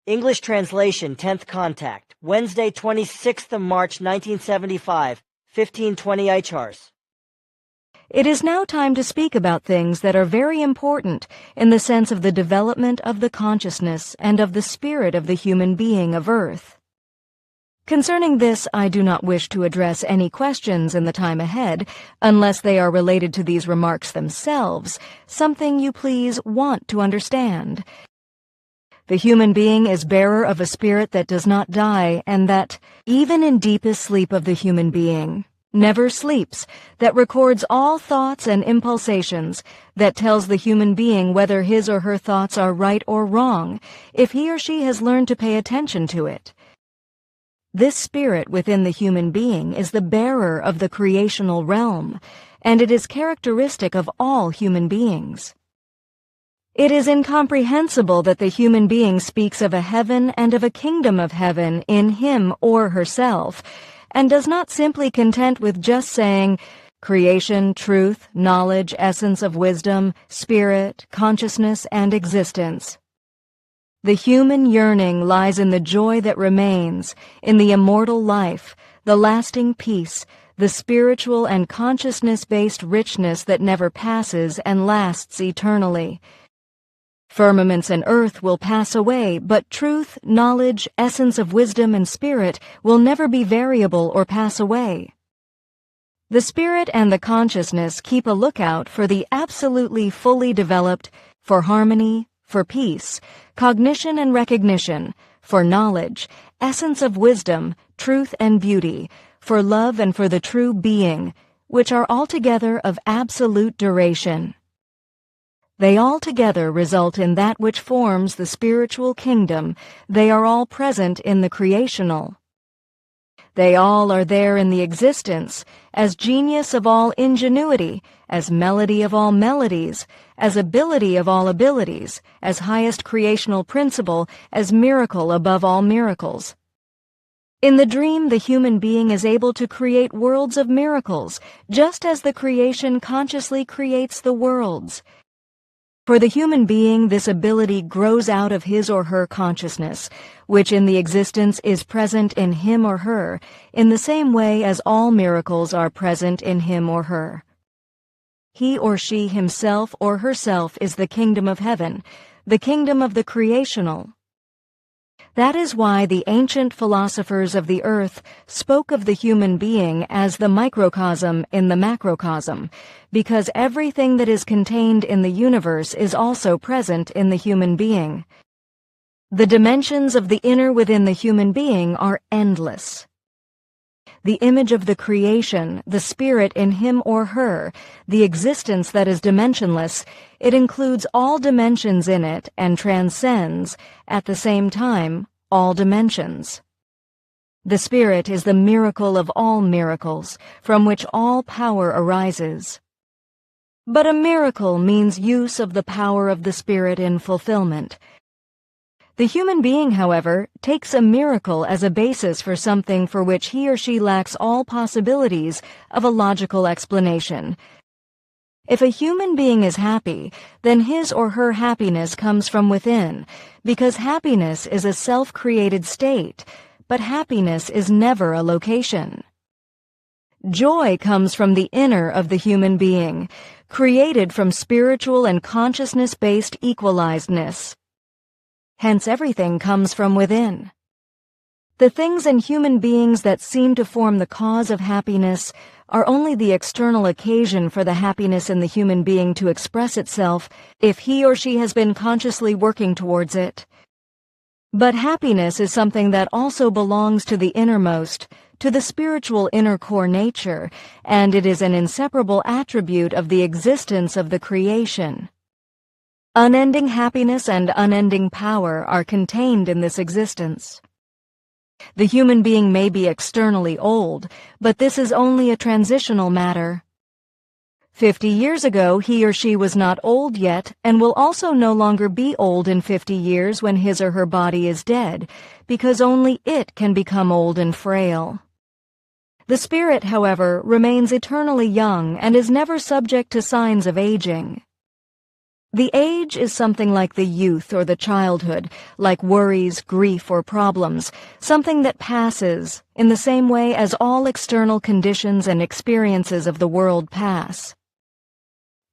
English translation, 10th contact, Wednesday, 26th of March, 1975, 15:20 ICHARS. It is now time to speak about things that are very important in the sense of the development of the consciousness and of the spirit of the human being of Earth. Concerning this, I do not wish to address any questions in the time ahead, unless they are related to these remarks themselves, something you please want to understand. The human being is bearer of a spirit that does not die, and that, even in deepest sleep of the human being, never sleeps, that records all thoughts and impulsations, that tells the human being whether his or her thoughts are right or wrong, if he or she has learned to pay attention to it. This spirit within the human being is the bearer of the creational realm, and it is characteristic of all human beings. It is incomprehensible that the human being speaks of a heaven and of a kingdom of heaven in him or herself, and does not simply content with just saying, creation, truth, knowledge, essence of wisdom, spirit, consciousness, and existence. The human yearning lies in the joy that remains, in the immortal life, the lasting peace, the spiritual and consciousness-based richness that never passes and lasts eternally. Firmaments and earth will pass away, but truth, knowledge, essence of wisdom, and spirit will never be variable or pass away. The spirit and the consciousness keep a lookout for the absolutely fully developed, for harmony, for peace, cognition and recognition, for knowledge, essence of wisdom, truth and beauty, for love and for the true being, which are altogether of absolute duration. They all together result in that which forms the spiritual kingdom. They are all present in the creational. They all are there in the existence, as genius of all ingenuity, as melody of all melodies, as ability of all abilities, as highest creational principle, as miracle above all miracles. In the dream, the human being is able to create worlds of miracles, just as the creation consciously creates the worlds. For the human being, this ability grows out of his or her consciousness, which in the existence is present in him or her, in the same way as all miracles are present in him or her. He or she himself or herself is the kingdom of heaven, the kingdom of the creational. That is why the ancient philosophers of the earth spoke of the human being as the microcosm in the macrocosm, because everything that is contained in the universe is also present in the human being. The dimensions of the inner within the human being are endless. The image of the creation, the spirit in him or her, the existence that is dimensionless, it includes all dimensions in it and transcends, at the same time, all dimensions. The spirit is the miracle of all miracles, from which all power arises. But a miracle means use of the power of the spirit in fulfillment. The human being, however, takes a miracle as a basis for something for which he or she lacks all possibilities of a logical explanation. If a human being is happy, then his or her happiness comes from within, because happiness is a self-created state, but happiness is never a location. Joy comes from the inner of the human being, created from spiritual and consciousness-based equalizedness. Hence everything comes from within. The things in human beings that seem to form the cause of happiness are only the external occasion for the happiness in the human being to express itself if he or she has been consciously working towards it. But happiness is something that also belongs to the innermost, to the spiritual inner core nature, and it is an inseparable attribute of the existence of the creation. Unending happiness and unending power are contained in this existence. The human being may be externally old, but this is only a transitional matter. 50 years ago, he or she was not old yet, and will also no longer be old in 50 years when his or her body is dead, because only it can become old and frail. The spirit, however, remains eternally young and is never subject to signs of aging. The age is something like the youth or the childhood, like worries, grief, or problems, something that passes, in the same way as all external conditions and experiences of the world pass.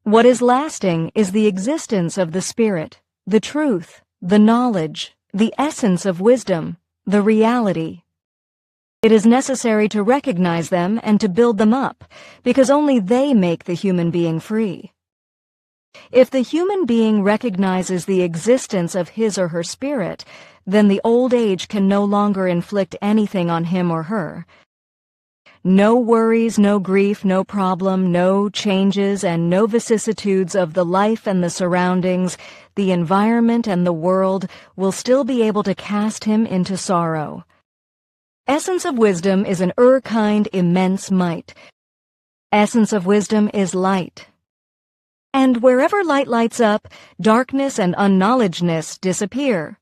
What is lasting is the existence of the spirit, the truth, the knowledge, the essence of wisdom, the reality. It is necessary to recognize them and to build them up, because only they make the human being free. If the human being recognizes the existence of his or her spirit, then the old age can no longer inflict anything on him or her. No worries, no grief, no problem, no changes, and no vicissitudes of the life and the surroundings, the environment and the world will still be able to cast him into sorrow. Essence of wisdom is an kind, immense might. Essence of wisdom is light. And wherever light lights up, darkness and unknowledgeness disappear.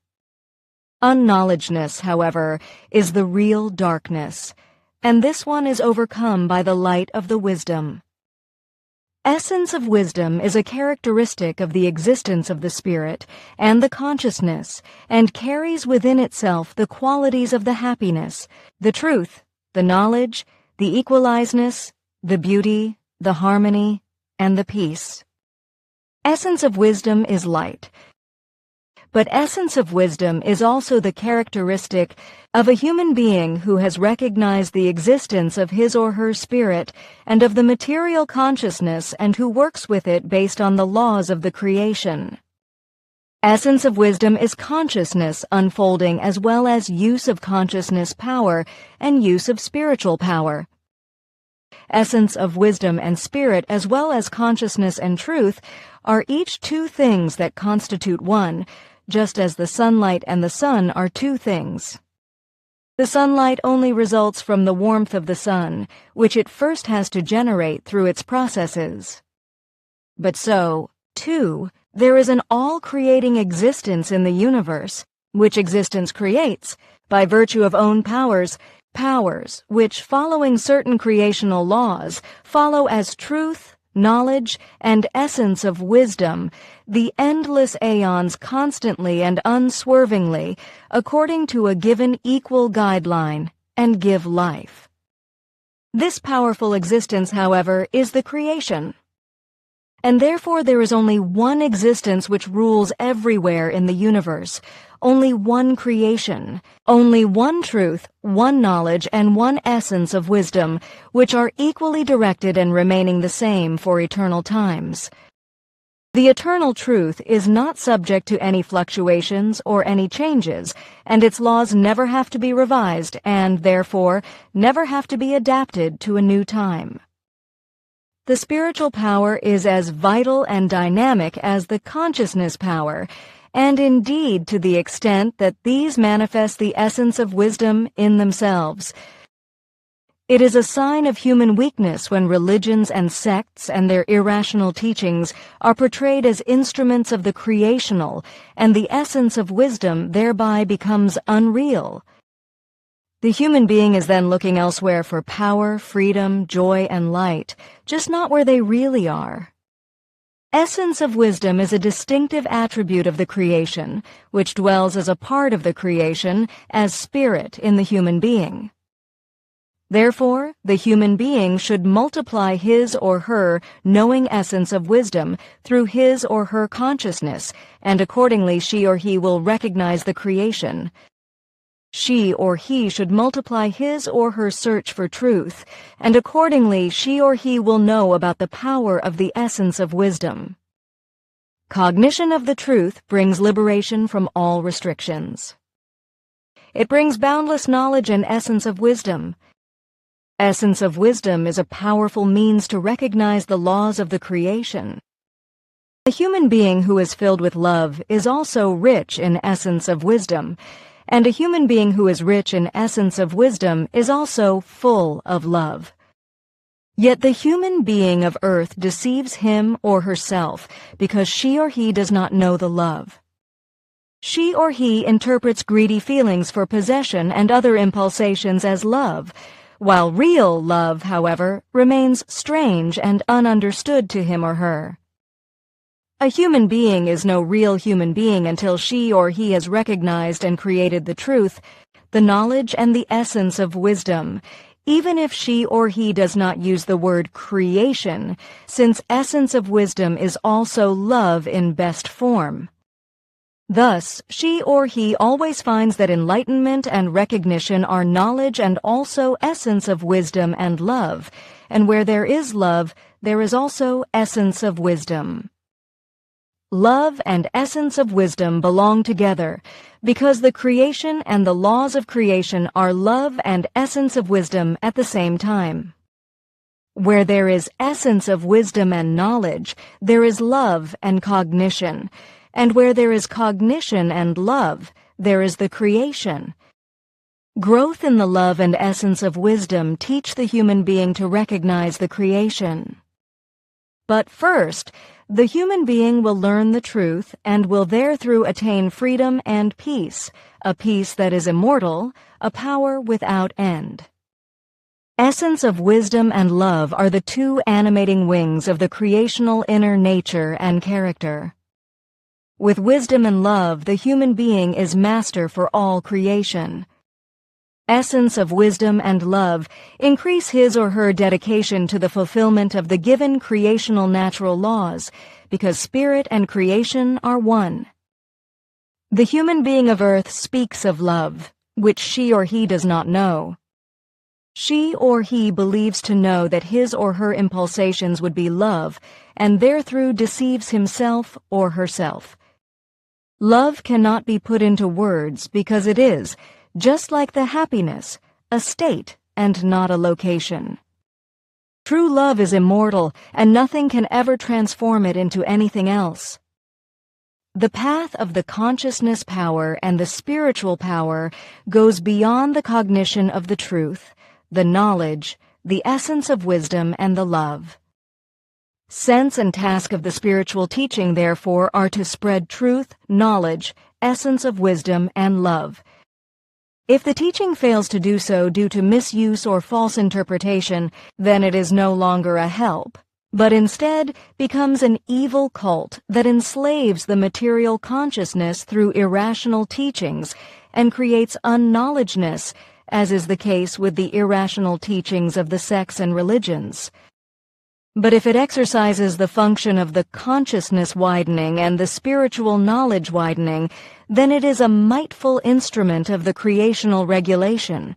Unknowledgeness, however, is the real darkness, and this one is overcome by the light of the wisdom. Essence of wisdom is a characteristic of the existence of the spirit and the consciousness, and carries within itself the qualities of the happiness, the truth, the knowledge, the equalizeness, the beauty, the harmony, and the peace. Essence of wisdom is light. But essence of wisdom is also the characteristic of a human being who has recognized the existence of his or her spirit and of the material consciousness and who works with it based on the laws of the creation. Essence of wisdom is consciousness unfolding as well as use of consciousness power and use of spiritual power. Essence of wisdom and spirit as well as consciousness and truth are each two things that constitute one, just as the sunlight and the sun are two things. The sunlight only results from the warmth of the sun, which it first has to generate through its processes. But so, too, there is an all-creating existence in the universe, which existence creates, by virtue of own powers which, following certain creational laws, follow as truth, knowledge, and essence of wisdom, the endless aeons constantly and unswervingly, according to a given equal guideline, and give life. This powerful existence, however, is the creation. And therefore there is only one existence which rules everywhere in the universe, only one creation, only one truth, one knowledge, and one essence of wisdom, which are equally directed and remaining the same for eternal times. The eternal truth is not subject to any fluctuations or any changes, and its laws never have to be revised and, therefore, never have to be adapted to a new time. The spiritual power is as vital and dynamic as the consciousness power, and indeed to the extent that these manifest the essence of wisdom in themselves. It is a sign of human weakness when religions and sects and their irrational teachings are portrayed as instruments of the creational, and the essence of wisdom thereby becomes unreal. The human being is then looking elsewhere for power, freedom, joy, and light, just not where they really are. Essence of wisdom is a distinctive attribute of the creation, which dwells as a part of the creation, as spirit in the human being. Therefore, the human being should multiply his or her knowing essence of wisdom through his or her consciousness, and accordingly she or he will recognize the creation. She or he should multiply his or her search for truth, and accordingly she or he will know about the power of the essence of wisdom. Cognition of the truth brings liberation from all restrictions. It brings boundless knowledge and essence of wisdom. Essence of wisdom is a powerful means to recognize the laws of the creation. A human being who is filled with love is also rich in essence of wisdom, and a human being who is rich in essence of wisdom is also full of love. Yet the human being of earth deceives him or herself because she or he does not know the love. She or he interprets greedy feelings for possession and other impulsations as love, while real love, however, remains strange and ununderstood to him or her. A human being is no real human being until she or he has recognized and created the truth, the knowledge and the essence of wisdom, even if she or he does not use the word creation, since essence of wisdom is also love in best form. Thus, she or he always finds that enlightenment and recognition are knowledge and also essence of wisdom and love, and where there is love, there is also essence of wisdom. Love and essence of wisdom belong together because the creation and the laws of creation are love and essence of wisdom at the same time. Where there is essence of wisdom and knowledge, there is love and cognition, and where there is cognition and love, there is the creation. Growth in the love and essence of wisdom teach the human being to recognize the creation. But first, the human being will learn the truth and will therethrough attain freedom and peace, a peace that is immortal, a power without end. Essence of wisdom and love are the two animating wings of the creational inner nature and character. With wisdom and love, the human being is master for all creation. Essence of wisdom and love increase his or her dedication to the fulfillment of the given creational natural laws, because spirit and creation are one. The human being of earth speaks of love, which she or he does not know. She or he believes to know that his or her impulsations would be love, and therethrough deceives himself or herself. Love cannot be put into words because it is, just like the happiness, a state and not a location. True love is immortal, and nothing can ever transform it into anything else. The path of the consciousness power and the spiritual power goes beyond the cognition of the truth, the knowledge, the essence of wisdom, and the love. Sense and task of the spiritual teaching, therefore, are to spread truth, knowledge, essence of wisdom, and love. If the teaching fails to do so due to misuse or false interpretation, then it is no longer a help, but instead becomes an evil cult that enslaves the material consciousness through irrational teachings and creates unknowledgeness, as is the case with the irrational teachings of the sects and religions. But if it exercises the function of the consciousness widening and the spiritual knowledge widening, then it is a mightful instrument of the creational regulation.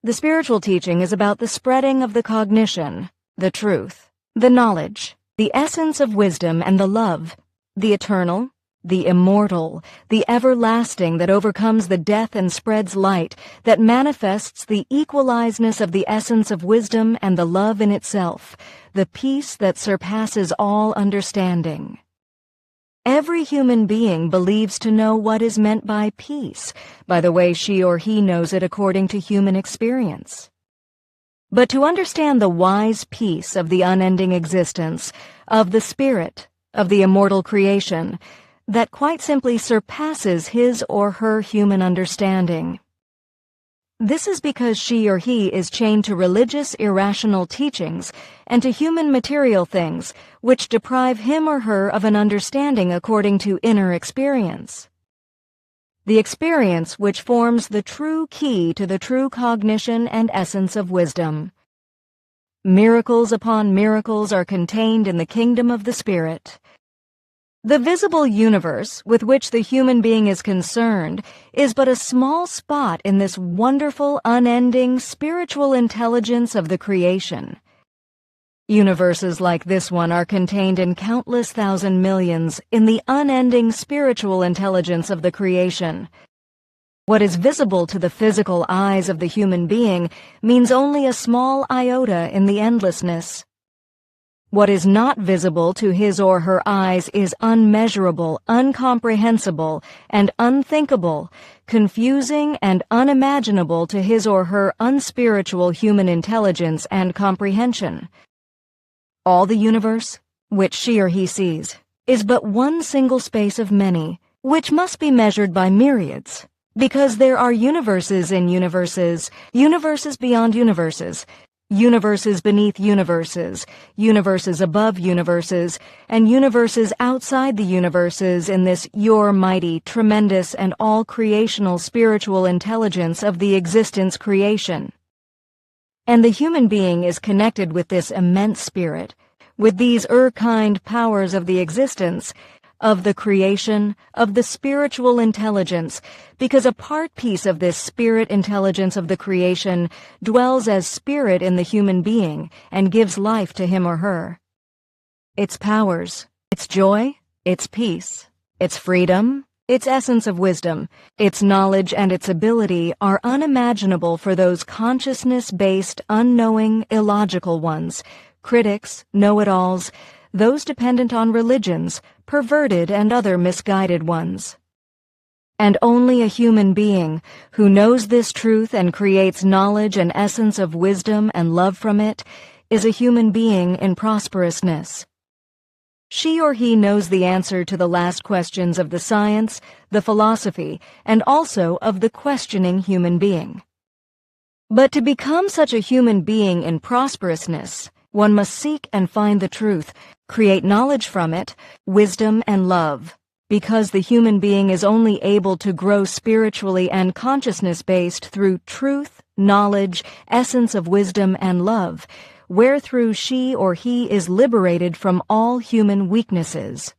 The spiritual teaching is about the spreading of the cognition, the truth, the knowledge, the essence of wisdom and the love, the eternal, the immortal, the everlasting that overcomes the death and spreads light, that manifests the equalizedness of the essence of wisdom and the love in itself, the peace that surpasses all understanding. Every human being believes to know what is meant by peace, by the way she or he knows it according to human experience. But to understand the wise peace of the unending existence, of the spirit, of the immortal creation, that quite simply surpasses his or her human understanding. This is because she or he is chained to religious irrational teachings and to human material things which deprive him or her of an understanding according to inner experience. The experience which forms the true key to the true cognition and essence of wisdom. Miracles upon miracles are contained in the kingdom of the spirit. The visible universe with which the human being is concerned is but a small spot in this wonderful, unending, spiritual intelligence of the creation. Universes like this one are contained in countless thousand millions in the unending spiritual intelligence of the creation. What is visible to the physical eyes of the human being means only a small iota in the endlessness. What is not visible to his or her eyes is unmeasurable, incomprehensible, and unthinkable, confusing and unimaginable to his or her unspiritual human intelligence and comprehension. All the universe, which she or he sees, is but one single space of many, which must be measured by myriads, because there are universes in universes, universes beyond universes, universes beneath universes, universes above universes, and universes outside the universes in this your mighty, tremendous, and all-creational spiritual intelligence of the existence creation. And the human being is connected with this immense spirit, with these kind powers of the existence, of the creation, of the spiritual intelligence, because a part piece of this spirit intelligence of the creation dwells as spirit in the human being and gives life to him or her. Its powers, its joy, its peace, its freedom, its essence of wisdom, its knowledge and its ability are unimaginable for those consciousness-based, unknowing, illogical ones, critics, know-it-alls, those dependent on religions, perverted and other misguided ones. And only a human being who knows this truth and creates knowledge and essence of wisdom and love from it is a human being in prosperousness. She or he knows the answer to the last questions of the science, the philosophy, and also of the questioning human being. But to become such a human being in prosperousness, one must seek and find the truth, create knowledge from it, wisdom and love, because the human being is only able to grow spiritually and consciousness-based through truth, knowledge, essence of wisdom and love, wherethrough she or he is liberated from all human weaknesses.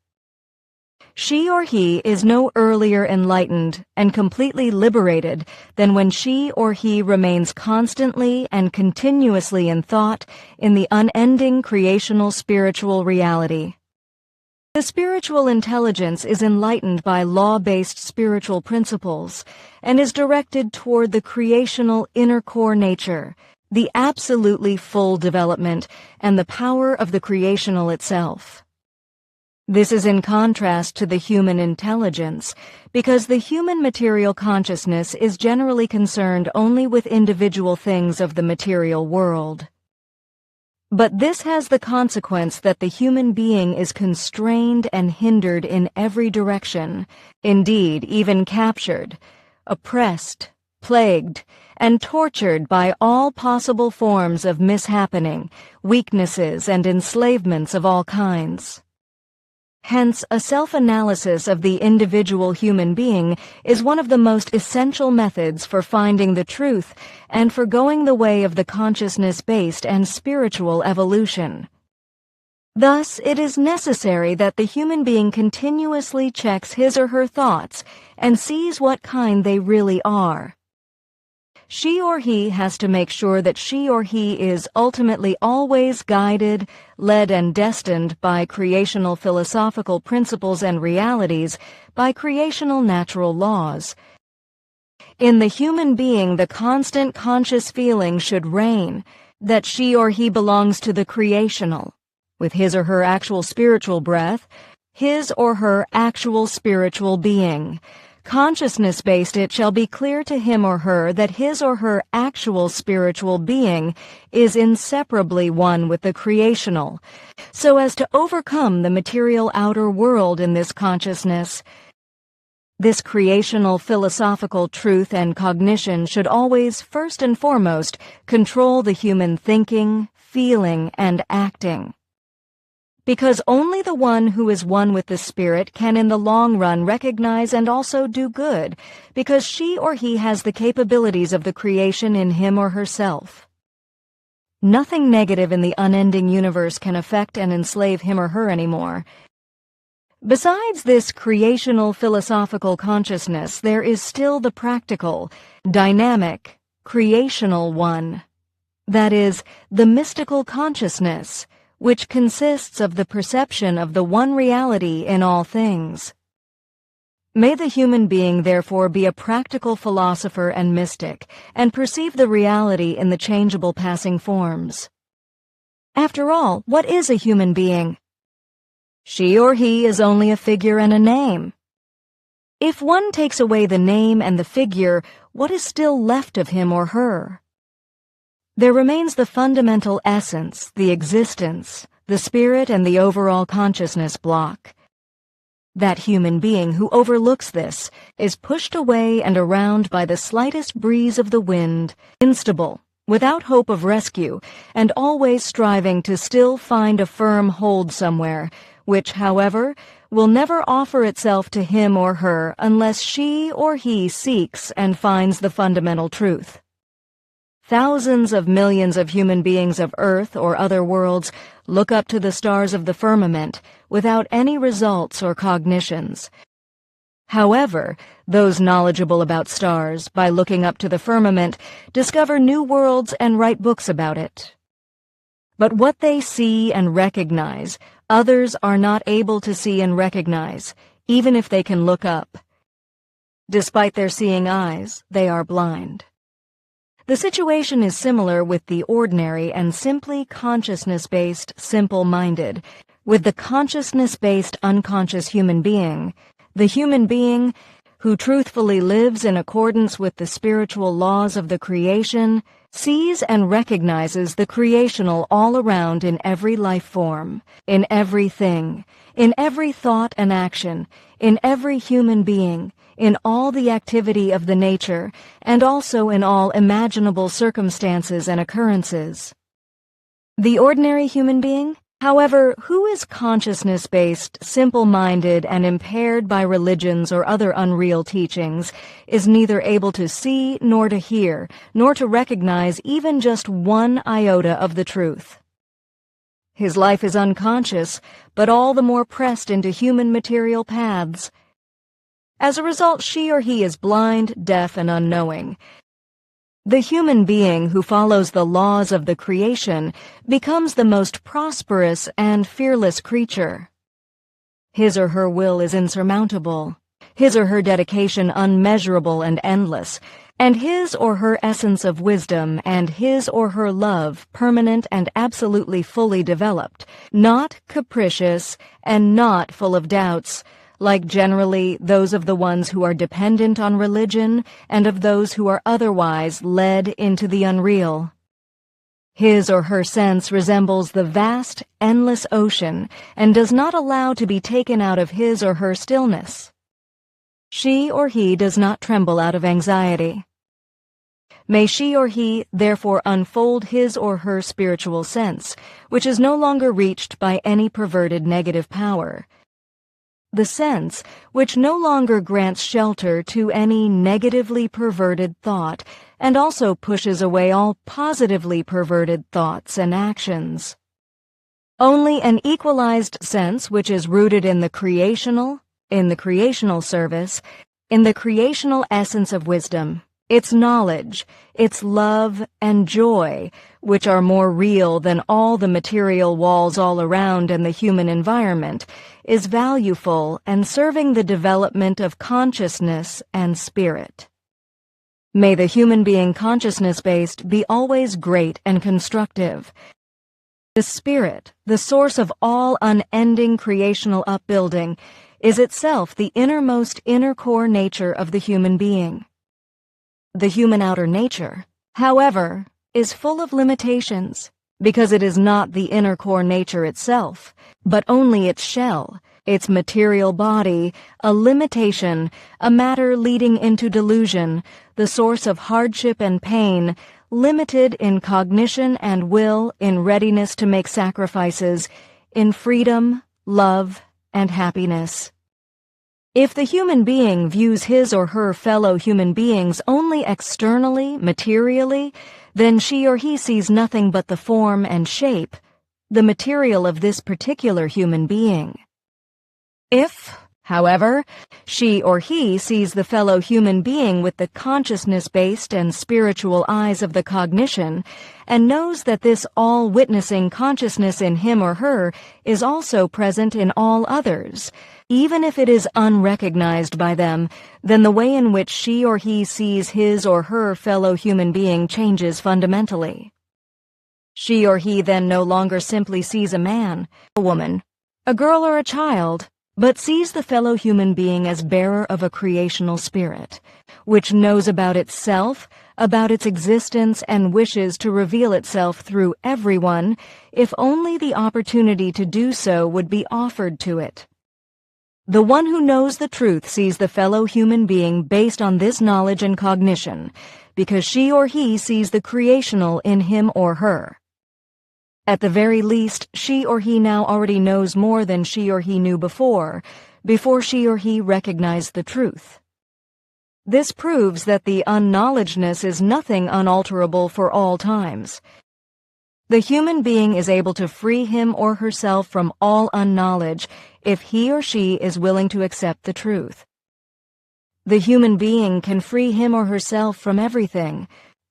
She or he is no earlier enlightened and completely liberated than when she or he remains constantly and continuously in thought in the unending creational spiritual reality. The spiritual intelligence is enlightened by law-based spiritual principles and is directed toward the creational inner core nature, the absolutely full development and the power of the creational itself. This is in contrast to the human intelligence, because the human material consciousness is generally concerned only with individual things of the material world. But this has the consequence that the human being is constrained and hindered in every direction, indeed even captured, oppressed, plagued, and tortured by all possible forms of mishappening, weaknesses, and enslavements of all kinds. Hence, a self-analysis of the individual human being is one of the most essential methods for finding the truth and for going the way of the consciousness-based and spiritual evolution. Thus, it is necessary that the human being continuously checks his or her thoughts and sees what kind they really are. She or he has to make sure that she or he is ultimately always guided, led, and destined by creational philosophical principles and realities, by creational natural laws. In the human being, the constant conscious feeling should reign that she or he belongs to the creational, with his or her actual spiritual breath, his or her actual spiritual being. Consciousness-based, it shall be clear to him or her that his or her actual spiritual being is inseparably one with the creational, so as to overcome the material outer world in this consciousness. This creational philosophical truth and cognition should always, first and foremost, control the human thinking, feeling, and acting. Because only the one who is one with the Spirit can in the long run recognize and also do good, because she or he has the capabilities of the creation in him or herself. Nothing negative in the unending universe can affect and enslave him or her anymore. Besides this creational philosophical consciousness, there is still the practical, dynamic, creational one. That is, the mystical consciousness, which consists of the perception of the one reality in all things. May the human being therefore be a practical philosopher and mystic, and perceive the reality in the changeable passing forms. After all, what is a human being? She or he is only a figure and a name. If one takes away the name and the figure, what is still left of him or her? There remains the fundamental essence, the existence, the spirit, and the overall consciousness block. That human being who overlooks this is pushed away and around by the slightest breeze of the wind, instable, without hope of rescue, and always striving to still find a firm hold somewhere, which, however, will never offer itself to him or her unless she or he seeks and finds the fundamental truth. Thousands of millions of human beings of Earth or other worlds look up to the stars of the firmament without any results or cognitions. However, those knowledgeable about stars, by looking up to the firmament, discover new worlds and write books about it. But what they see and recognize, others are not able to see and recognize, even if they can look up. Despite their seeing eyes, they are blind. The situation is similar with the ordinary and simply consciousness-based, simple-minded. With the consciousness-based, unconscious human being, the human being who truthfully lives in accordance with the spiritual laws of the creation, sees and recognizes the creational all around in every life form, in everything, in every thought and action, in every human being, in all the activity of the nature, and also in all imaginable circumstances and occurrences. The ordinary human being, however, who is consciousness-based, simple-minded, and impaired by religions or other unreal teachings, is neither able to see nor to hear, nor to recognize even just one iota of the truth. His life is unconscious, but all the more pressed into human material paths. As a result, she or he is blind, deaf, and unknowing. The human being who follows the laws of the creation becomes the most prosperous and fearless creature. His or her will is insurmountable, his or her dedication unmeasurable and endless, and his or her essence of wisdom and his or her love permanent and absolutely fully developed, not capricious and not full of doubts, like generally those of the ones who are dependent on religion and of those who are otherwise led into the unreal. His or her sense resembles the vast, endless ocean and does not allow to be taken out of his or her stillness. She or he does not tremble out of anxiety. May she or he therefore unfold his or her spiritual sense, which is no longer reached by any perverted negative power. The sense which no longer grants shelter to any negatively perverted thought and also pushes away all positively perverted thoughts and actions. Only an equalized sense which is rooted in the creational service, in the creational essence of wisdom, its knowledge, its love and joy, which are more real than all the material walls all around and the human environment, is valueful and serving the development of consciousness and spirit. May the human being consciousness-based be always great and constructive. The spirit, the source of all unending creational upbuilding, is itself the innermost inner core nature of the human being. The human outer nature, however, is full of limitations, because it is not the inner core nature itself, but only its shell, its material body, a limitation, a matter leading into delusion, the source of hardship and pain, limited in cognition and will, in readiness to make sacrifices, in freedom, love, and happiness. If the human being views his or her fellow human beings only externally, materially, then she or he sees nothing but the form and shape, the material of this particular human being. If, however, she or he sees the fellow human being with the consciousness-based and spiritual eyes of the cognition, and knows that this all-witnessing consciousness in him or her is also present in all others, even if it is unrecognized by them, then the way in which she or he sees his or her fellow human being changes fundamentally. She or he then no longer simply sees a man, a woman, a girl or a child, but sees the fellow human being as bearer of a creational spirit, which knows about itself, about its existence, and wishes to reveal itself through everyone, if only the opportunity to do so would be offered to it. The one who knows the truth sees the fellow human being based on this knowledge and cognition, because she or he sees the creational in him or her. At the very least, she or he now already knows more than she or he knew before she or he recognized the truth. This proves that the unknowledgeness is nothing unalterable for all times. The human being is able to free him or herself from all unknowledge if he or she is willing to accept the truth. The human being can free him or herself from everything.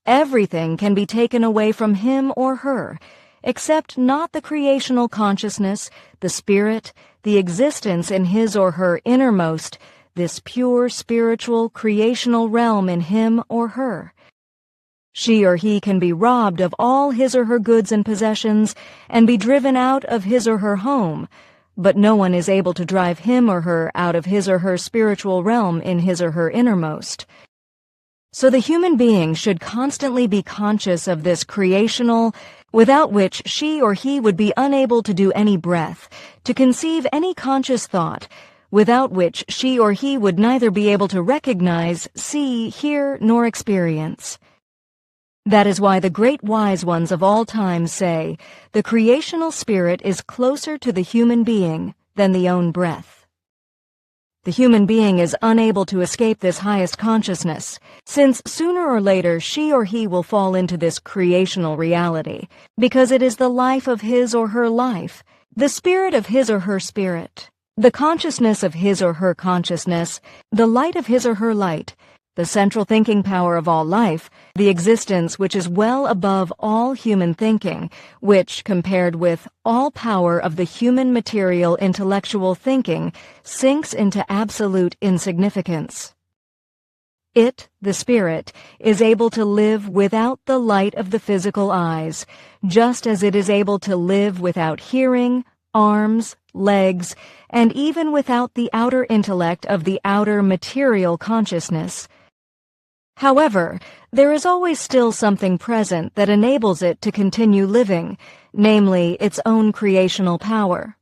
Everything can be taken away from him or her, except not the creational consciousness, the spirit, the existence in his or her innermost, this pure spiritual creational realm in him or her. She or he can be robbed of all his or her goods and possessions and be driven out of his or her home, but no one is able to drive him or her out of his or her spiritual realm in his or her innermost. So the human being should constantly be conscious of this creational, without which she or he would be unable to do any breath, to conceive any conscious thought, without which she or he would neither be able to recognize, see, hear, nor experience. That is why the great wise ones of all time say, the creational spirit is closer to the human being than the own breath. The human being is unable to escape this highest consciousness, since sooner or later she or he will fall into this creational reality, because it is the life of his or her life, the spirit of his or her spirit, the consciousness of his or her consciousness, the light of his or her light, the central thinking power of all life, the existence which is well above all human thinking, which, compared with all power of the human material intellectual thinking, sinks into absolute insignificance. It, the spirit, is able to live without the light of the physical eyes, just as it is able to live without hearing, arms, legs, and even without the outer intellect of the outer material consciousness. However, there is always still something present that enables it to continue living, namely its own creational power.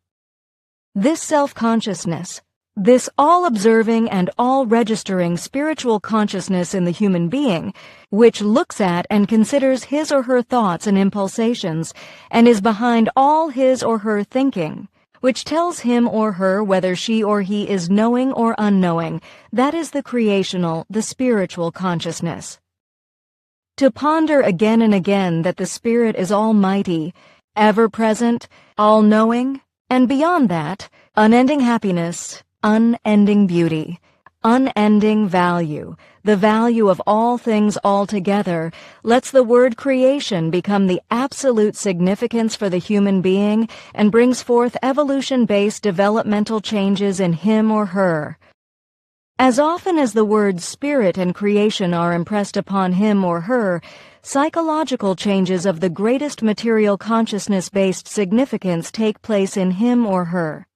This self-consciousness, this all-observing and all-registering spiritual consciousness in the human being, which looks at and considers his or her thoughts and impulsations, and is behind all his or her thinking, which tells him or her whether she or he is knowing or unknowing, that is the creational, the spiritual consciousness. To ponder again and again that the Spirit is almighty, ever-present, all-knowing, and beyond that, unending happiness, unending beauty, unending value, the value of all things altogether, lets the word creation become the absolute significance for the human being and brings forth evolution-based developmental changes in him or her. As often as the words spirit and creation are impressed upon him or her, psychological changes of the greatest material consciousness-based significance take place in him or her.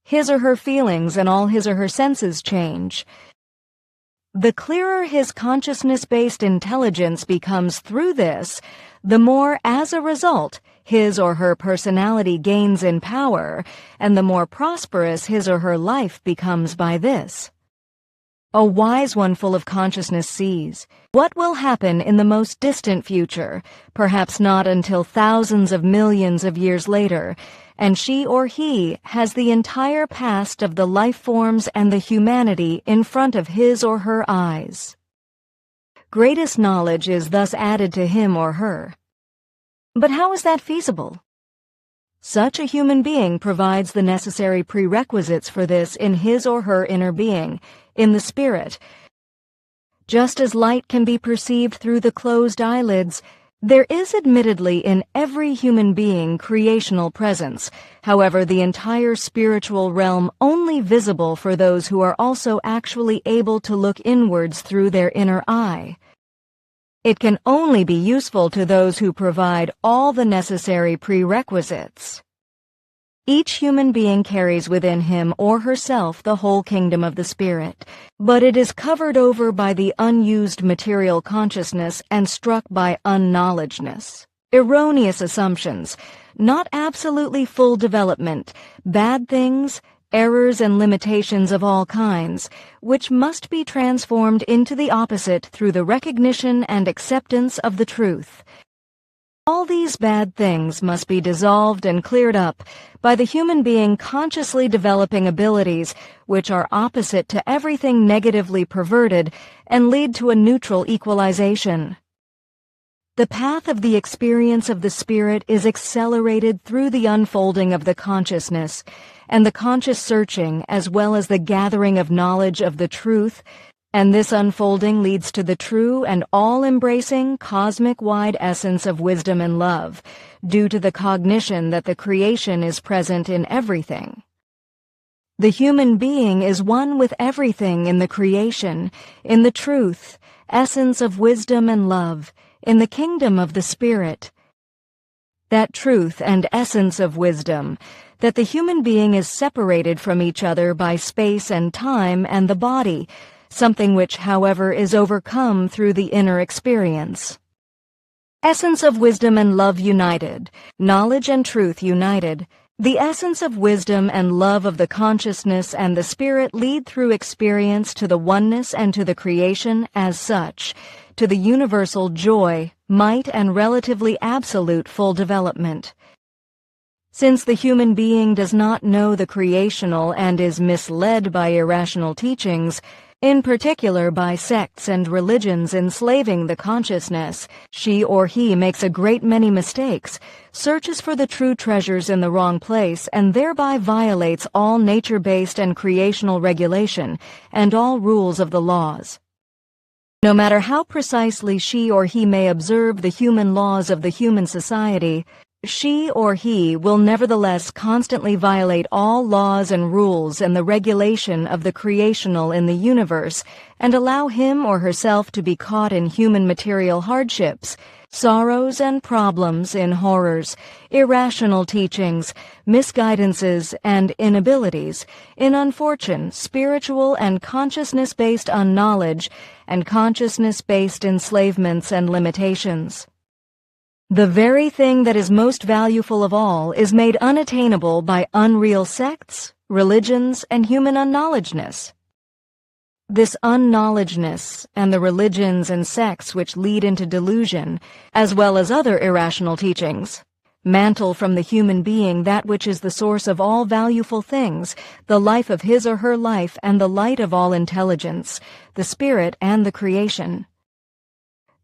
His or her feelings and all his or her senses change. The clearer his consciousness-based intelligence becomes through this, the more, as a result, his or her personality gains in power, and the more prosperous his or her life becomes by this. A wise one full of consciousness sees what will happen in the most distant future, perhaps not until thousands of millions of years later, and she or he has the entire past of the life forms and the humanity in front of his or her eyes. Greatest knowledge is thus added to him or her. But how is that feasible? Such a human being provides the necessary prerequisites for this in his or her inner being, in the spirit. Just as light can be perceived through the closed eyelids, there is admittedly in every human being creational presence, however the entire spiritual realm only visible for those who are also actually able to look inwards through their inner eye. It can only be useful to those who provide all the necessary prerequisites. Each human being carries within him or herself the whole kingdom of the spirit, but it is covered over by the unused material consciousness and struck by unknowledgeness, erroneous assumptions, not absolutely full development, bad things, errors and limitations of all kinds, which must be transformed into the opposite through the recognition and acceptance of the truth. All these bad things must be dissolved and cleared up by the human being consciously developing abilities which are opposite to everything negatively perverted and lead to a neutral equalization. The path of the experience of the spirit is accelerated through the unfolding of the consciousness and the conscious searching as well as the gathering of knowledge of the truth, and this unfolding leads to the true and all-embracing cosmic-wide essence of wisdom and love, due to the cognition that the creation is present in everything. The human being is one with everything in the creation, in the truth, essence of wisdom and love, in the kingdom of the spirit. That truth and essence of wisdom, that the human being is separated from each other by space and time and the body, something which, however, is overcome through the inner experience. Essence of wisdom and love united, knowledge and truth united, the essence of wisdom and love of the consciousness and the spirit lead through experience to the oneness and to the creation as such, to the universal joy, might, and relatively absolute full development. Since the human being does not know the creational and is misled by irrational teachings, in particular by sects and religions enslaving the consciousness, she or he makes a great many mistakes, searches for the true treasures in the wrong place, and thereby violates all nature-based and creational regulation and all rules of the laws. No matter how precisely she or he may observe the human laws of the human society, she or he will nevertheless constantly violate all laws and rules and the regulation of the creational in the universe and allow him or herself to be caught in human material hardships, sorrows and problems, in horrors, irrational teachings, misguidances, and inabilities, in unfortune, spiritual and consciousness-based unknowledge, and consciousness-based enslavements and limitations. The very thing that is most valuable of all is made unattainable by unreal sects, religions, and human unknowledgeness. This unknowledgeness and the religions and sects which lead into delusion, as well as other irrational teachings, mantle from the human being that which is the source of all valuable things, the life of his or her life and the light of all intelligence, the spirit and the creation.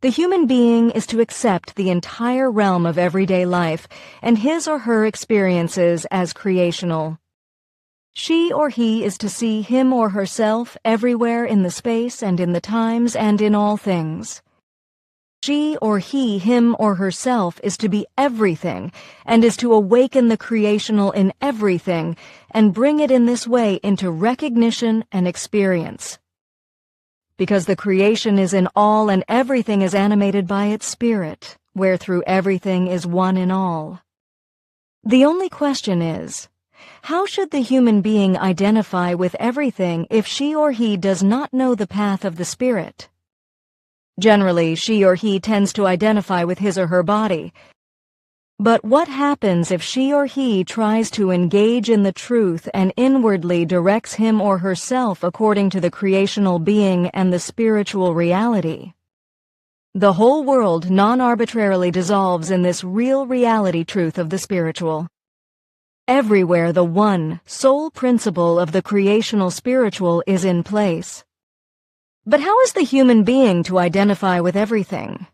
The human being is to accept the entire realm of everyday life and his or her experiences as creational. She or he is to see him or herself everywhere in the space and in the times and in all things. She or he, him or herself, is to be everything and is to awaken the creational in everything and bring it in this way into recognition and experience. Because the creation is in all and everything is animated by its spirit, where through everything is one in all. The only question is, how should the human being identify with everything if she or he does not know the path of the spirit? Generally, she or he tends to identify with his or her body. But what happens if she or he tries to engage in the truth and inwardly directs him or herself according to the creational being and the spiritual reality? The whole world non-arbitrarily dissolves in this real reality truth of the spiritual. Everywhere the one, sole principle of the creational spiritual is in place. But how is the human being to identify with everything?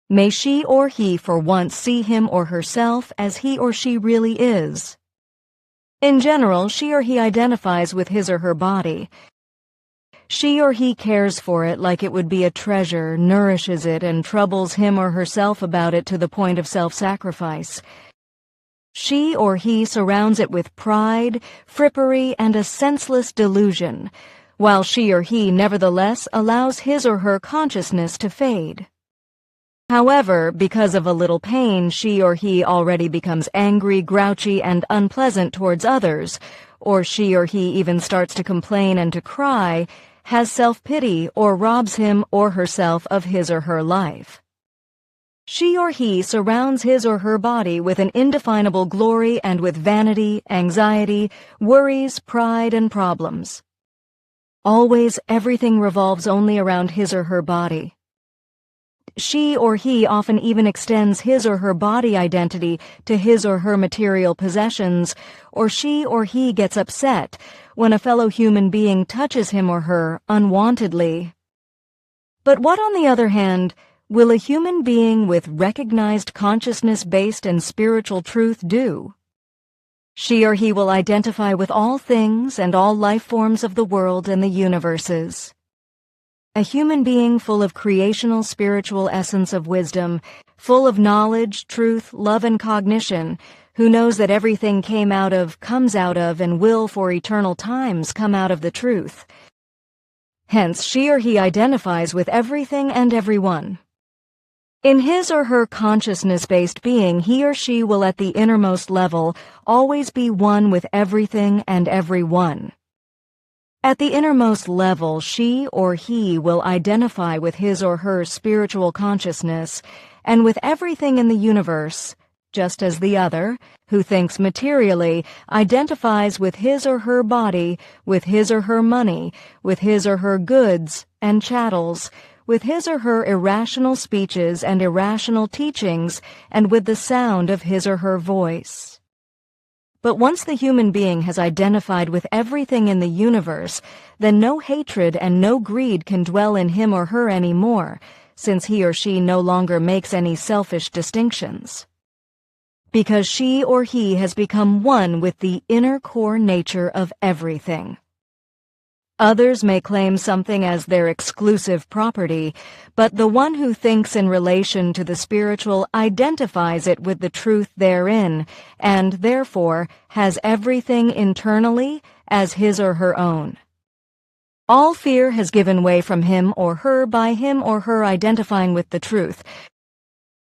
May she or he for once see him or herself as he or she really is. In general, she or he identifies with his or her body. She or he cares for it like it would be a treasure, nourishes it, and troubles him or herself about it to the point of self-sacrifice. She or he surrounds it with pride, frippery, and a senseless delusion, while she or he nevertheless allows his or her consciousness to fade. However, because of a little pain, she or he already becomes angry, grouchy, and unpleasant towards others, or she or he even starts to complain and to cry, has self-pity, or robs him or herself of his or her life. She or he surrounds his or her body with an indefinable glory and with vanity, anxiety, worries, pride, and problems. Always everything revolves only around his or her body. She or he often even extends his or her body identity to his or her material possessions, or she or he gets upset when a fellow human being touches him or her unwantedly. But what, on the other hand, will a human being with recognized consciousness-based and spiritual truth do? She or he will identify with all things and all life forms of the world and the universes. A human being full of creational spiritual essence of wisdom, full of knowledge, truth, love, and cognition, who knows that everything comes out of, and will for eternal times come out of the truth. Hence, she or he identifies with everything and everyone. In his or her consciousness-based being, he or she will at the innermost level always be one with everything and everyone. At the innermost level, she or he will identify with his or her spiritual consciousness and with everything in the universe, just as the other, who thinks materially, identifies with his or her body, with his or her money, with his or her goods and chattels, with his or her irrational speeches and irrational teachings, and with the sound of his or her voice. But once the human being has identified with everything in the universe, then no hatred and no greed can dwell in him or her any more, since he or she no longer makes any selfish distinctions. Because she or he has become one with the inner core nature of everything. Others may claim something as their exclusive property, but the one who thinks in relation to the spiritual identifies it with the truth therein, and therefore has everything internally as his or her own. All fear has given way from him or her by him or her identifying with the truth.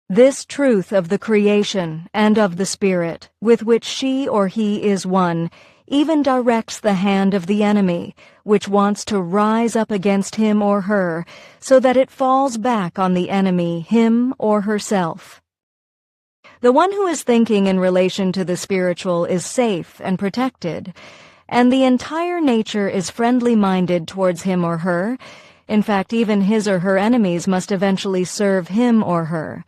This truth of the creation and of the spirit, with which she or he is one, even directs the hand of the enemy, which wants to rise up against him or her, so that it falls back on the enemy, him or herself. The one who is thinking in relation to the spiritual is safe and protected, and the entire nature is friendly-minded towards him or her. In fact, even his or her enemies must eventually serve him or her.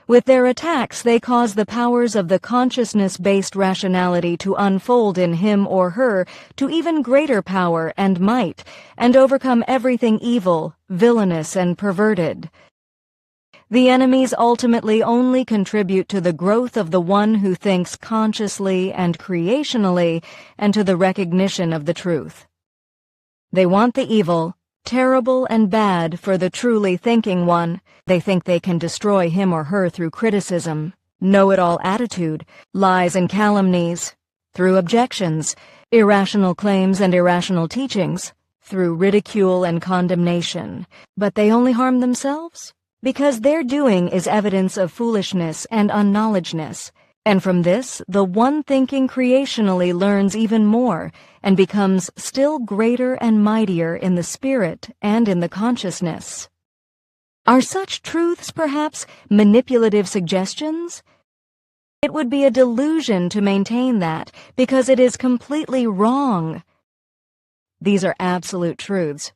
With their attacks, they cause the powers of the consciousness-based rationality to unfold in him or her to even greater power and might, and overcome everything evil, villainous, and perverted. The enemies ultimately only contribute to the growth of the one who thinks consciously and creationally, and to the recognition of the truth. They want the evil, terrible and bad, for the truly thinking one. They think they can destroy him or her through criticism, know-it-all attitude, lies and calumnies, through objections, irrational claims and irrational teachings, through ridicule and condemnation. But they only harm themselves, because their doing is evidence of foolishness and unknowledgeness. And from this, the one thinking creationally learns even more, and becomes still greater and mightier in the spirit and in the consciousness. Are such truths, perhaps, manipulative suggestions? It would be a delusion to maintain that, because it is completely wrong. These are absolute truths.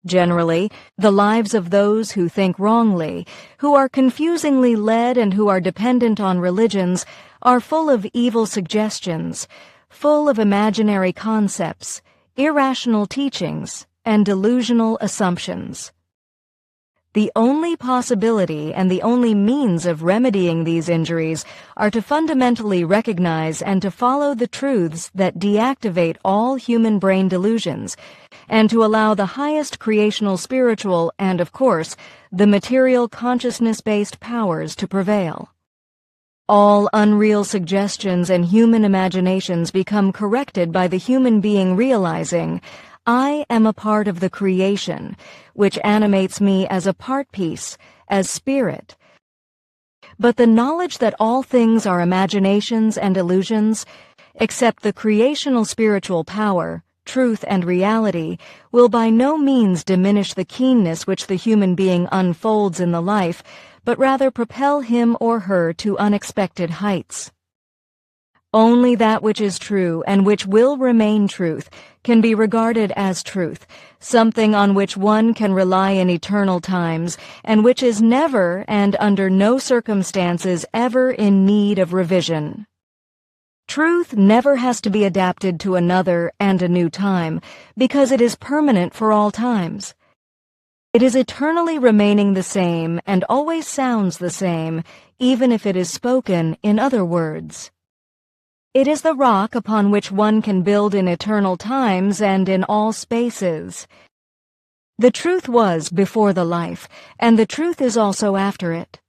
Generally, the lives of those who think wrongly, who are confusingly led and who are dependent on religions, are full of evil suggestions, full of imaginary concepts, irrational teachings, and delusional assumptions. The only possibility and the only means of remedying these injuries are to fundamentally recognize and to follow the truths that deactivate all human brain delusions, and to allow the highest creational spiritual and, of course, the material consciousness-based powers to prevail. All unreal suggestions and human imaginations become corrected by the human being realizing, I am a part of the creation, which animates me as a part piece, as spirit. But the knowledge that all things are imaginations and illusions, except the creational spiritual power, truth and reality, will by no means diminish the keenness which the human being unfolds in the life, but rather propel him or her to unexpected heights. Only that which is true and which will remain truth can be regarded as truth, something on which one can rely in eternal times, and which is never and under no circumstances ever in need of revision. Truth never has to be adapted to another and a new time, because it is permanent for all times. It is eternally remaining the same and always sounds the same, even if it is spoken in other words. It is the rock upon which one can build in eternal times and in all spaces. The truth was before the life, and the truth is also after it.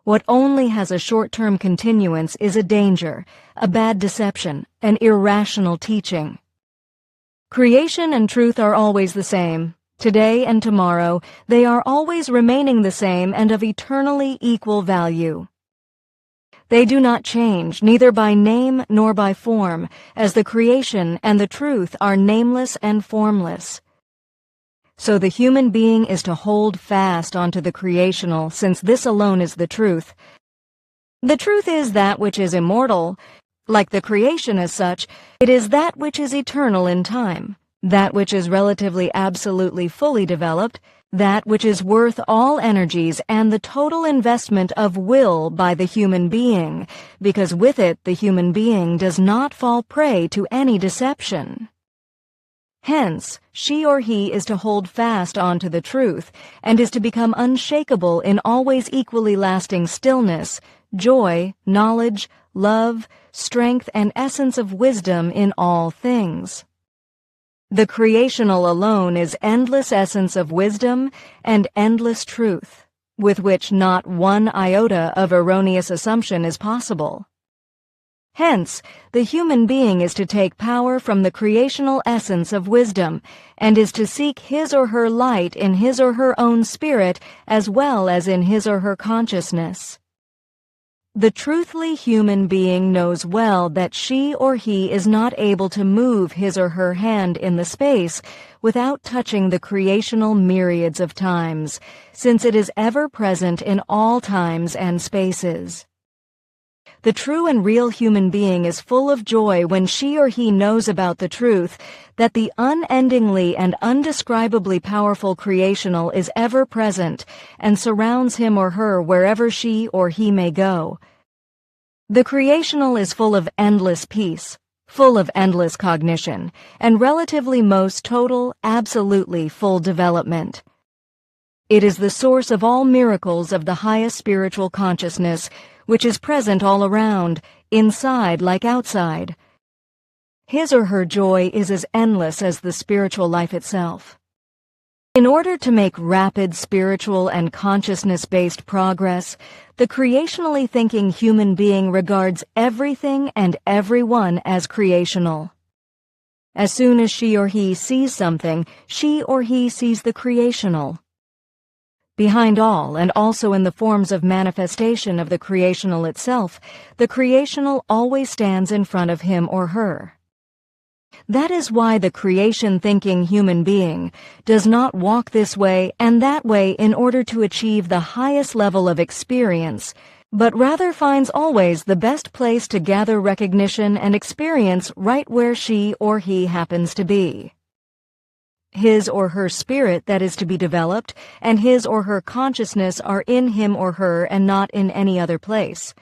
What only has a short-term continuance is a danger, a bad deception, an irrational teaching. Creation and truth are always the same. Today and tomorrow, they are always remaining the same and of eternally equal value. They do not change, neither by name nor by form, as the creation and the truth are nameless and formless. So the human being is to hold fast onto the creational, since this alone is the truth. The truth is that which is immortal. Like the creation as such, it is that which is eternal in time, that which is relatively absolutely fully developed, that which is worth all energies and the total investment of will by the human being, because with it the human being does not fall prey to any deception. Hence, she or he is to hold fast on to the truth, and is to become unshakable in always equally lasting stillness, joy, knowledge, love, strength, and essence of wisdom in all things. The creational alone is endless essence of wisdom and endless truth, with which not one iota of erroneous assumption is possible. Hence, the human being is to take power from the creational essence of wisdom, and is to seek his or her light in his or her own spirit as well as in his or her consciousness. The truthfully human being knows well that she or he is not able to move his or her hand in the space without touching the creational myriads of times, since it is ever present in all times and spaces. The true and real human being is full of joy when she or he knows about the truth that the unendingly and undescribably powerful creational is ever present and surrounds him or her wherever she or he may go. The creational is full of endless peace, full of endless cognition, and relatively most total, absolutely full development. It is the source of all miracles of the highest spiritual consciousness, which is present all around, inside like outside. His or her joy is as endless as the spiritual life itself. In order to make rapid spiritual and consciousness-based progress, the creationally thinking human being regards everything and everyone as creational. As soon as she or he sees something, she or he sees the creational. Behind all, and also in the forms of manifestation of the creational itself, the creational always stands in front of him or her. That is why the creation-thinking human being does not walk this way and that way in order to achieve the highest level of experience, but rather finds always the best place to gather recognition and experience right where she or he happens to be. His or her spirit that is to be developed, and his or her consciousness are in him or her and not in any other place.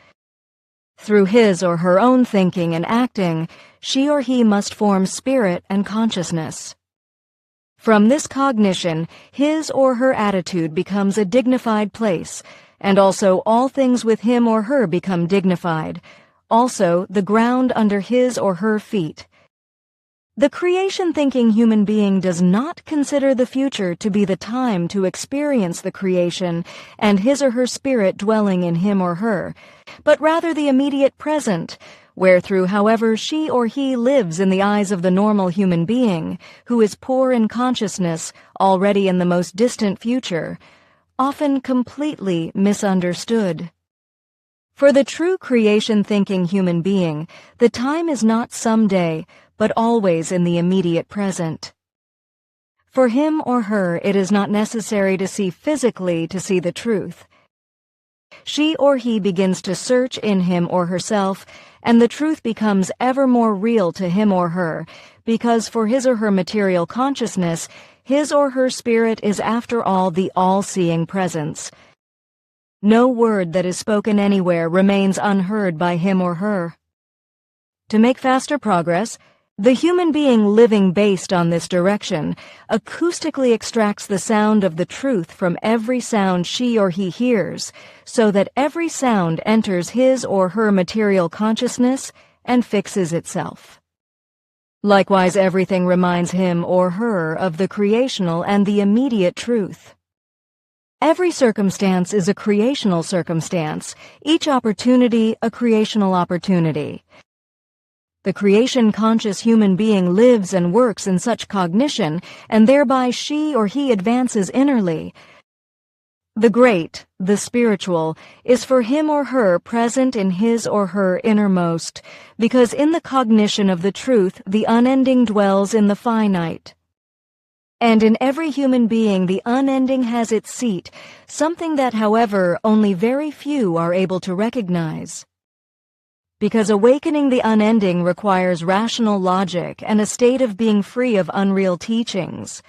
Through his or her own thinking and acting, she or he must form spirit and consciousness. From this cognition, his or her attitude becomes a dignified place, and also all things with him or her become dignified, also the ground under his or her feet. The creation-thinking human being does not consider the future to be the time to experience the creation and his or her spirit dwelling in him or her, but rather the immediate present, wherethrough however she or he lives in the eyes of the normal human being, who is poor in consciousness, already in the most distant future, often completely misunderstood. For the true creation-thinking human being, the time is not someday, but always in the immediate present. For him or her, it is not necessary to see physically to see the truth. She or he begins to search in him or herself, and the truth becomes ever more real to him or her, because for his or her material consciousness, his or her spirit is after all the all-seeing presence. No word that is spoken anywhere remains unheard by him or her. To make faster progress, the human being living based on this direction acoustically extracts the sound of the truth from every sound she or he hears, so that every sound enters his or her material consciousness and fixes itself. Likewise, everything reminds him or her of the creational and the immediate truth. Every circumstance is a creational circumstance, each opportunity a creational opportunity. The creation-conscious human being lives and works in such cognition, and thereby she or he advances innerly. The great, the spiritual, is for him or her present in his or her innermost, because in the cognition of the truth the unending dwells in the finite. And in every human being the unending has its seat, something that, however, only very few are able to recognize. Because awakening the unending requires rational logic and a state of being free of unreal teachings.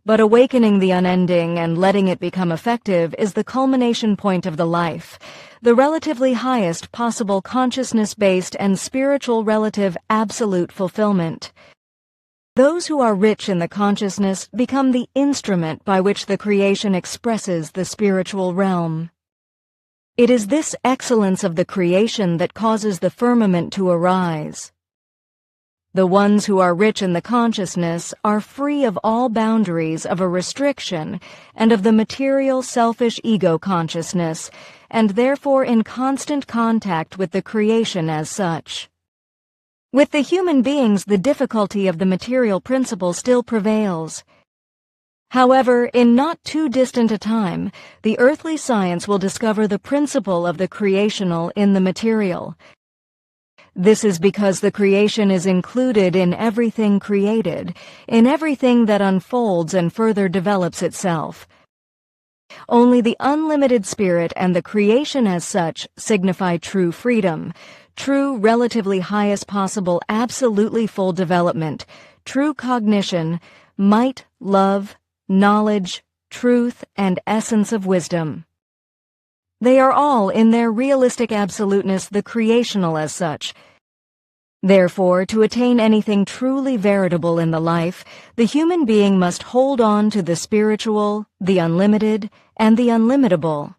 But awakening the unending and letting it become effective is the culmination point of the life, the relatively highest possible consciousness-based and spiritual relative absolute fulfillment. Those who are rich in the consciousness become the instrument by which the creation expresses the spiritual realm. It is this excellence of the creation that causes the firmament to arise. The ones who are rich in the consciousness are free of all boundaries of a restriction and of the material selfish ego consciousness, and therefore in constant contact with the creation as such. With the human beings, the difficulty of the material principle still prevails. However, in not too distant a time, the earthly science will discover the principle of the creational in the material. This is because the creation is included in everything created, in everything that unfolds and further develops itself. Only the unlimited spirit and the creation as such signify true freedom, true relatively highest possible absolutely full development, true cognition, might, love, knowledge, truth, and essence of wisdom. They are all, in their realistic absoluteness, the creational as such. Therefore, to attain anything truly veritable in the life, the human being must hold on to the spiritual, the unlimited, and the unlimitable.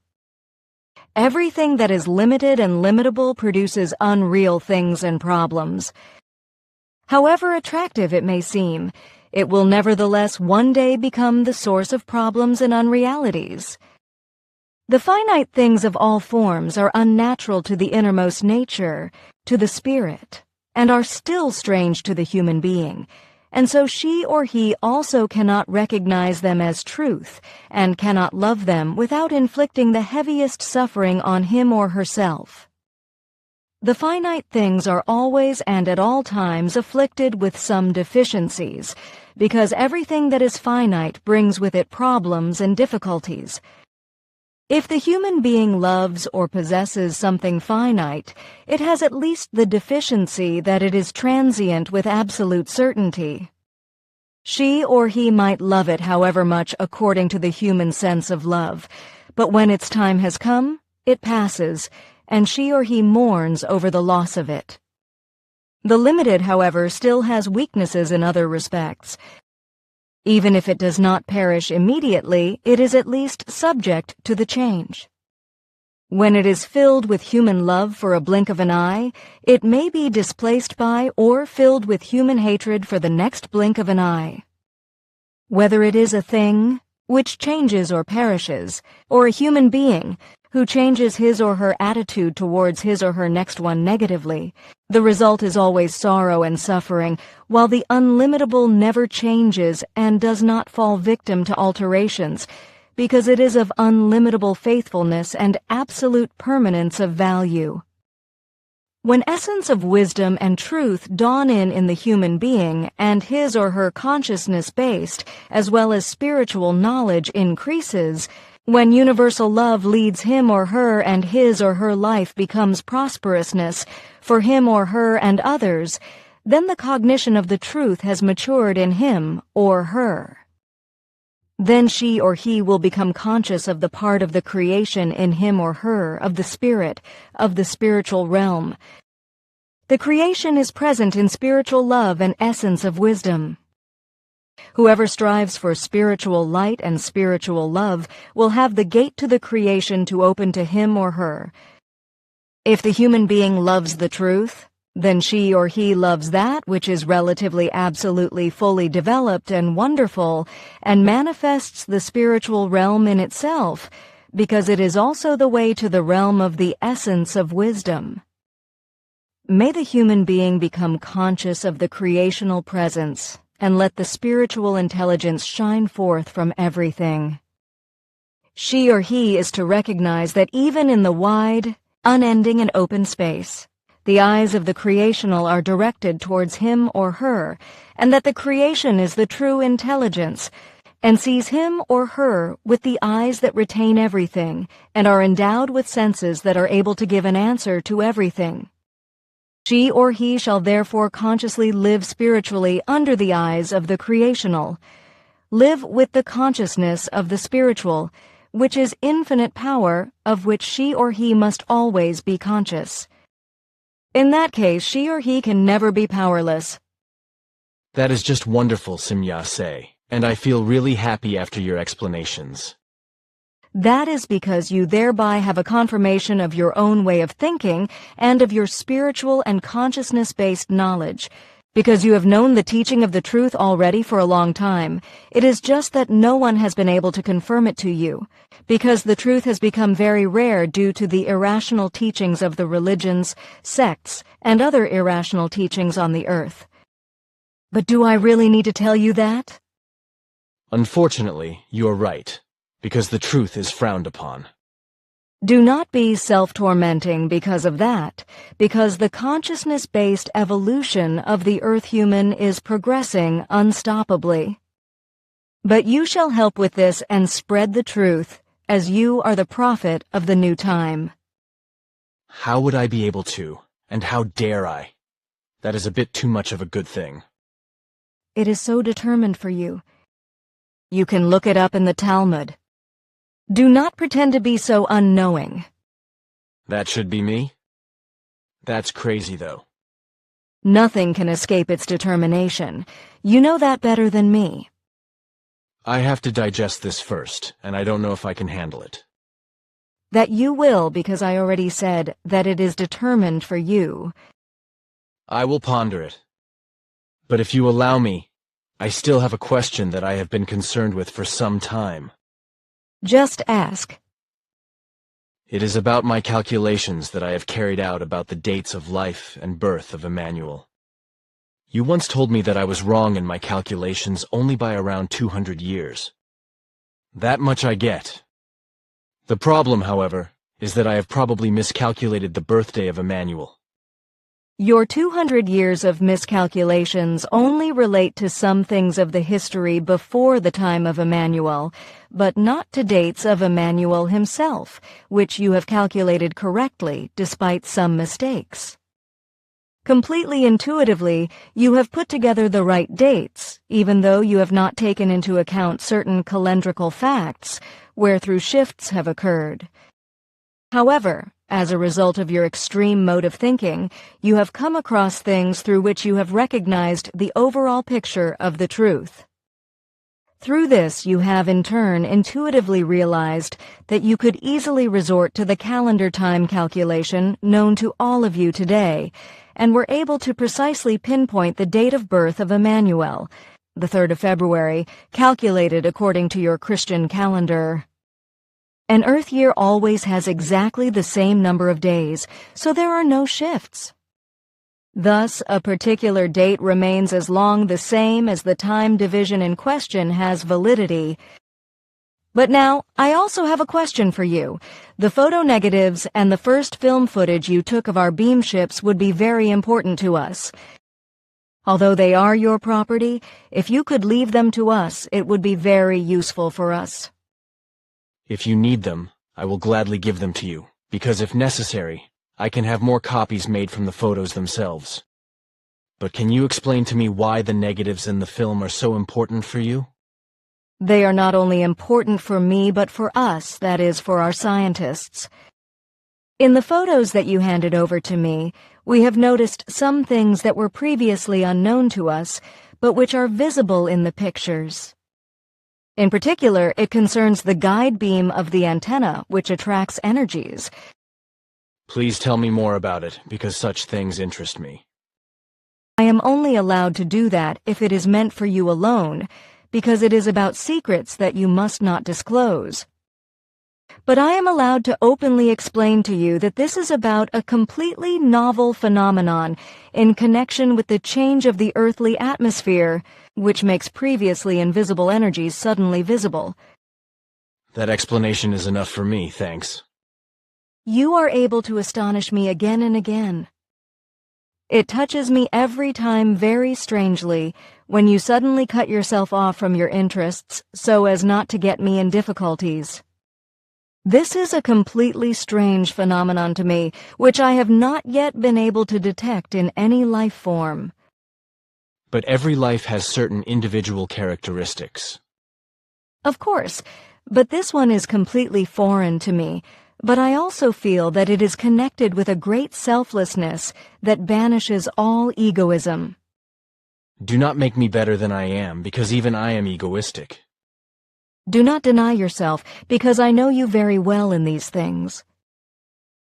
Everything that is limited and limitable produces unreal things and problems. However attractive it may seem, it will nevertheless one day become the source of problems and unrealities. The finite things of all forms are unnatural to the innermost nature, to the spirit, and are still strange to the human being, and so she or he also cannot recognize them as truth, and cannot love them without inflicting the heaviest suffering on him or herself. The finite things are always and at all times afflicted with some deficiencies, because everything that is finite brings with it problems and difficulties. If the human being loves or possesses something finite, it has at least the deficiency that it is transient with absolute certainty. She or he might love it however much according to the human sense of love, but when its time has come, it passes, and she or he mourns over the loss of it. The limited, however, still has weaknesses in other respects. Even if it does not perish immediately, it is at least subject to the change. When it is filled with human love for a blink of an eye, it may be displaced by or filled with human hatred for the next blink of an eye. Whether it is a thing, which changes or perishes, or a human being, who changes his or her attitude towards his or her next one negatively, the result is always sorrow and suffering, while the unlimitable never changes and does not fall victim to alterations, because it is of unlimitable faithfulness and absolute permanence of value. When essence of wisdom and truth dawn in the human being, and his or her consciousness-based, as well as spiritual knowledge increases, When universal love leads him or her and his or her life becomes prosperousness for him or her and others, then the cognition of the truth has matured in him or her. Then she or he will become conscious of the part of the creation in him or her, of the spirit, of the spiritual realm. The creation is present in spiritual love and essence of wisdom. Whoever strives for spiritual light and spiritual love will have the gate to the creation to open to him or her. If the human being loves the truth, then she or he loves that which is relatively absolutely fully developed and wonderful and manifests the spiritual realm in itself, because it is also the way to the realm of the essence of wisdom. May the human being become conscious of the creational presence and let the spiritual intelligence shine forth from everything. She or he is to recognize that even in the wide, unending and open space, the eyes of the creational are directed towards him or her, and that the creation is the true intelligence, and sees him or her with the eyes that retain everything, and are endowed with senses that are able to give an answer to everything. She or he shall therefore consciously live spiritually under the eyes of the creational, live with the consciousness of the spiritual, which is infinite power, of which she or he must always be conscious. In that case, she or he can never be powerless. That is just wonderful, Simya-se, and I feel really happy after your explanations. That is because you thereby have a confirmation of your own way of thinking and of your spiritual and consciousness-based knowledge. Because you have known the teaching of the truth already for a long time, it is just that no one has been able to confirm it to you, because the truth has become very rare due to the irrational teachings of the religions, sects, and other irrational teachings on the earth. But do I really need to tell you that? Unfortunately, you are right, because the truth is frowned upon. Do not be self-tormenting because of that, because the consciousness-based evolution of the Earth human is progressing unstoppably. But you shall help with this and spread the truth, as you are the prophet of the new time. How would I be able to, and how dare I? That is a bit too much of a good thing. It is so determined for you. You can look it up in the Talmud. Do not pretend to be so unknowing. That should be me? That's crazy, though. Nothing can escape its determination. You know that better than me. I have to digest this first, and I don't know if I can handle it. That you will, because I already said that it is determined for you. I will ponder it. But if you allow me, I still have a question that I have been concerned with for some time. Just ask. It is about my calculations that I have carried out about the dates of life and birth of Emmanuel. You once told me that I was wrong in my calculations only by around 200 years. That much I get. The problem, however, is that I have probably miscalculated the birthday of Emmanuel. Your 200 years of miscalculations only relate to some things of the history before the time of Emmanuel, but not to dates of Emmanuel himself, which you have calculated correctly despite some mistakes. Completely intuitively, you have put together the right dates, even though you have not taken into account certain calendrical facts, wherethrough shifts have occurred. However, as a result of your extreme mode of thinking, you have come across things through which you have recognized the overall picture of the truth. Through this, you have in turn intuitively realized that you could easily resort to the calendar time calculation known to all of you today, and were able to precisely pinpoint the date of birth of Emmanuel, the 3rd of February, calculated according to your Christian calendar. An Earth year always has exactly the same number of days, so there are no shifts. Thus, a particular date remains as long the same as the time division in question has validity. But now, I also have a question for you. The photo negatives and the first film footage you took of our beam ships would be very important to us. Although they are your property, if you could leave them to us, it would be very useful for us. If you need them, I will gladly give them to you, because if necessary, I can have more copies made from the photos themselves. But can you explain to me why the negatives in the film are so important for you? They are not only important for me, but for us, that is, for our scientists. In the photos that you handed over to me, we have noticed some things that were previously unknown to us, but which are visible in the pictures. In particular, it concerns the guide beam of the antenna, which attracts energies. Please tell me more about it, because such things interest me. I am only allowed to do that if it is meant for you alone, because it is about secrets that you must not disclose. But I am allowed to openly explain to you that this is about a completely novel phenomenon in connection with the change of the earthly atmosphere, which makes previously invisible energies suddenly visible. That explanation is enough for me, thanks. You are able to astonish me again and again. It touches me every time very strangely when you suddenly cut yourself off from your interests so as not to get me in difficulties. This is a completely strange phenomenon to me, which I have not yet been able to detect in any life form. But every life has certain individual characteristics. Of course, but this one is completely foreign to me, but I also feel that it is connected with a great selflessness that banishes all egoism. Do not make me better than I am, because even I am egoistic. Do not deny yourself, because I know you very well in these things.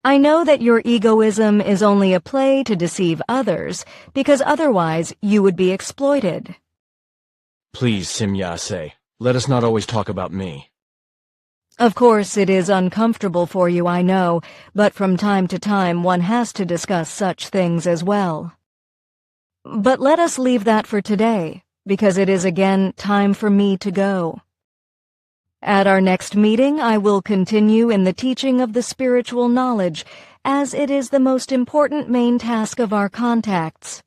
I know that your egoism is only a play to deceive others, because otherwise you would be exploited. Please, Simya-se, let us not always talk about me. Of course, it is uncomfortable for you, I know, but from time to time one has to discuss such things as well. But let us leave that for today, because it is again time for me to go. At our next meeting, I will continue in the teaching of the spiritual knowledge, as it is the most important main task of our contacts.